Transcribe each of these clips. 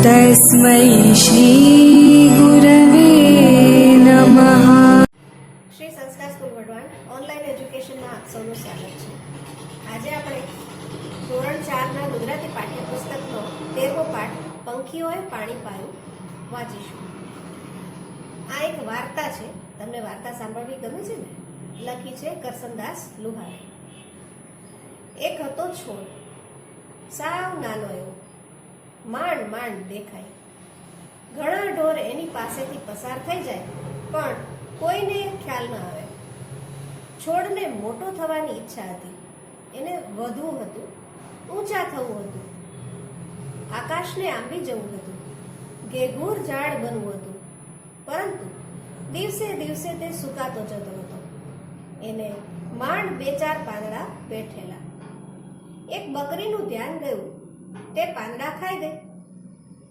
तस्मै श्रीगुरवे नमः। શ્રી સંસ્કાર સ્કૂલ વઢવાણ ઓનલાઈન એજ્યુકેશનમાં આપ સૌનું સ્વાગત છે। આજે આપણે ધોરણ 4ના ગુજરાતી પાઠ્યપુસ્તકનો 13મો પાઠ પંખીઓએ પાણી પાયું વાંચીશું। આ એક વાર્તા છે। તમને વાર્તા સાંભળવી ગમે છે ને? લખી છે કરસનદાસ લુહારે। એક હતો છોડ, સાવ નાનો એવો, માંડ માંડ દેખાય। ઘણા ઢોર એની પાસેથી પસાર થઈ જાય પણ કોઈને ખ્યાલ ન આવે। છોડને મોટો થવાની ઈચ્છા હતી, એને વધવું હતું, ઊંચા થવું હતું, આકાશને આંબી જવું હતું, ઘેઘૂર ઝાડ બનવું હતું, પરંતુ દિવસે દિવસે તે સુકાતો જતો હતો। એને માંડ 2-4 પાંદડા બેઠેલા। એક બકરીનું ધ્યાન ગયું, તે પાંદડા ખાઈ ગઈ।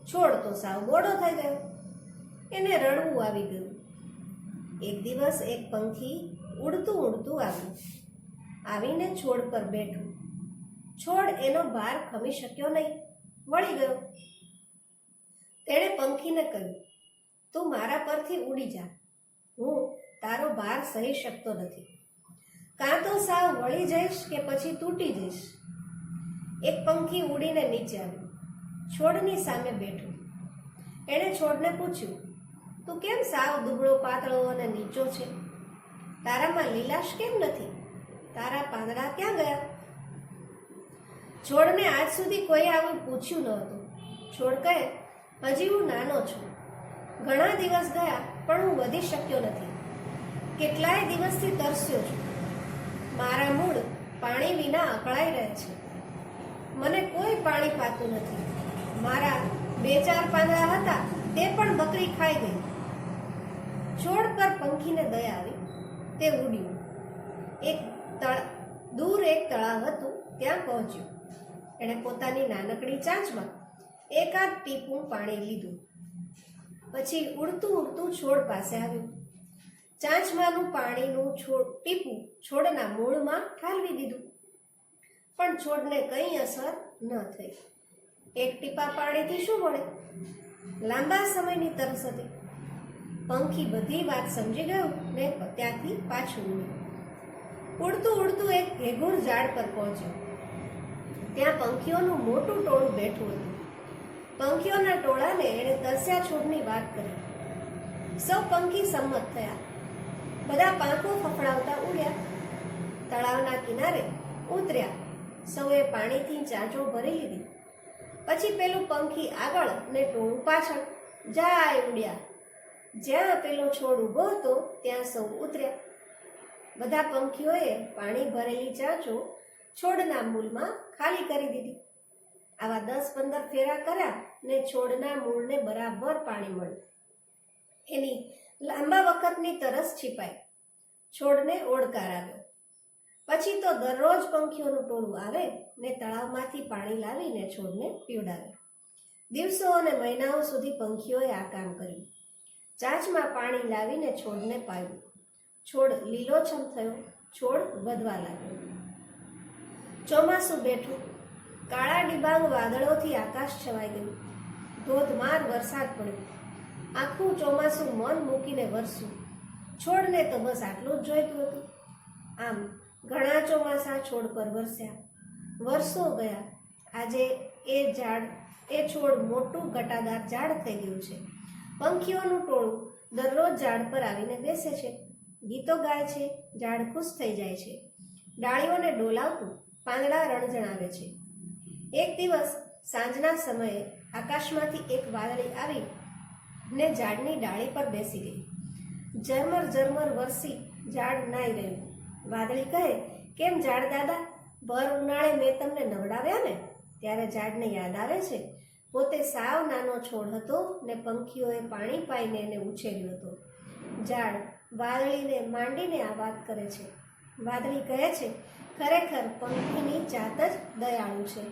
છોડ તો સાવ બોડો થઈ ગયો, એને રડવું આવી ગયું। એક દિવસ એક પંખી ઉડતું ઉડતું આવ્યું, આવીને છોડ પર બેઠું। છોડ એનો ભાર ખમી શક્યો નહીં, વળી ગયો। તેણે પંખીને કહ્યું, તું મારા પરથી ઉડી જા, હું તારો ભાર સહી શકતો નથી। કાં તો સાવ વળી જઈશ કે પછી તૂટી જઈશ। એક પંખી ઉડીને નીચે આવ્યું, છોડની સામે બેઠું। એણે છોડને પૂછ્યું, તું કેમ સાવ દુબળો પાતળો અને નીચો છે? તારામાં લીલાશ કેમ નથી? તારા પાંદડા ક્યાં ગયા? છોડને આજ સુધી કોઈ આવું પૂછ્યું ન હતું। છોડ કહે, હજી હું નાનો છું, ઘણા દિવસ ગયા પણ હું વધી શક્યો નથી। કેટલાય દિવસથી તરસ્યો છું, મારા મૂળ પાણી વિના અકળાઈ રહે છે, મને કોઈ પાણી પાતું નથી। મારા 2-4 પાંદડા હતા તે પણ બકરી ખાઈ ગઈ। છોડ પર પંખીને દયા આવી, તે ઉડ્યું। દૂર એક તળાવ હતું, ત્યાં પહોંચ્યું। એણે પોતાની નાનકડી ચાંચમાં એકાદ ટીપું પાણી લીધું, પછી ઉડતું ઉડતું છોડ પાસે આવ્યું। ચાંચમાંનું પાણીનું ટીપું છોડના મૂળમાં ઠાલવી દીધું, પણ છોડને કંઈ અસર ન થઈ। એક ટીપા પાણીથી શું મળે? લાંબા સમયની તરસ હતી। પંખી બધી વાત સમજી ગયું ને ત્યાંથી પાછું ઉડ્યું। ઉડતું ઉડતું એક ઘેઘૂર ઝાડ પર પહોંચ્યું, ત્યાં પંખીઓનું મોટું ટોળું બેઠું હતું। પંખીઓના ટોળાને એણે તરસ્યા છોડની વાત કરી। સૌ પંખી સંમત થયા, બધા પાંખો ફફડાવતા ઉડ્યા, તળાવના કિનારે ઉતર્યા। સૌએ પાણીથી ચાંચો ભરી લીધી, પછી પેલું પંખી આગળ ને ટોળું પાછળ, જાય ઉડ્યા। જ્યાં પેલો છોડ ઊભો હતો ત્યાં સૌ ઉતર્યા। બધા પંખીઓએ પાણી ભરેલી ચાંચો છોડના મૂળમાં ખાલી કરી દીધી। આવા 10-15 ફેરા કર્યા ને છોડના મૂળને બરાબર પાણી મળ્યું। એની લાંબા વખતની તરસ છીપાઈ, છોડને ઓળકાર આવ્યો। પછી તો દરરોજ પંખીઓનું ટોળું આવે ને તળાવમાંથી પાણી લાવીને છોડને પીવડાવે। દિવસો અને મહિનાઓ સુધી પંખીઓએ આ કામ કર્યું। ચાંચમાં પાણી લાવીને છોડને પાયું। છોડ લીલોછમ થયો, છોડ વધવા લાગ્યો। ચોમાસું બેઠું, કાળા ડિબાંગ વાદળોથી આકાશ છવાઈ ગયું। ધોધમાર વરસાદ પડ્યો, આખું ચોમાસું મન મૂકીને વરસ્યું। છોડને તો બસ આટલું જ જોઈતું હતું। આમ ઘણા ચોમાસા છોડ પર વરસ્યા, વર્ષો ગયા। આજે એ છોડ મોટું ઘટાદાર ઝાડ થઈ ગયું છે। પંખીઓનું ટોળું દરરોજ ઝાડ પર આવીને બેસે છે, ગીતો ગાય છે, ઝાડ ખુશ થઈ જાય છે। ડાળીઓને ડોલાવતું પાંદડા રણજણાવે છે। એક દિવસ સાંજના સમયે આકાશમાંથી એક વાદળી આવી ને ઝાડની ડાળી પર બેસી ગઈ। ઝરમર ઝરમર વરસી ઝાડ નાઈ રહ્યું। વાદળી કહે, કેમ ઝાડ દાદા, ભર ઉનાળે મેં તમને નવડાવ્યા ને? ત્યારે ઝાડને યાદ આવે છે, પોતે સાવ નાનો છોડ હતો ને પંખીઓએ પાણી પાઈને એને ઉછેર્યો હતો। ઝાડ વાદળીને માંડીને આ વાત કરે છે। વાદળી કહે છે, ખરેખર પંખીની જાત જ દયાળુ છે।